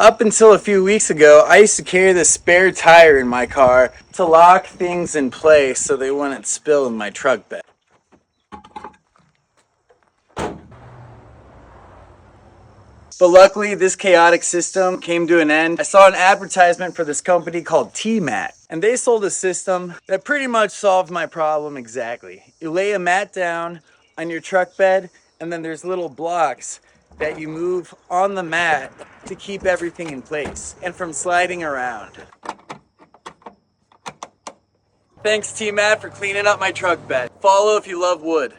Up until a few weeks ago, I used to carry the spare tire in my car to lock things in place so they wouldn't spill in my truck bed. But luckily, this chaotic system came to an end. I saw an advertisement for this company called T-Mat, and they sold a system that pretty much solved my problem exactly. You lay a mat down on your truck bed, and then there's little blocks that you move on the mat to keep everything in place and from sliding around. Thanks, T-Mat, for cleaning up my truck bed. Follow if you love wood.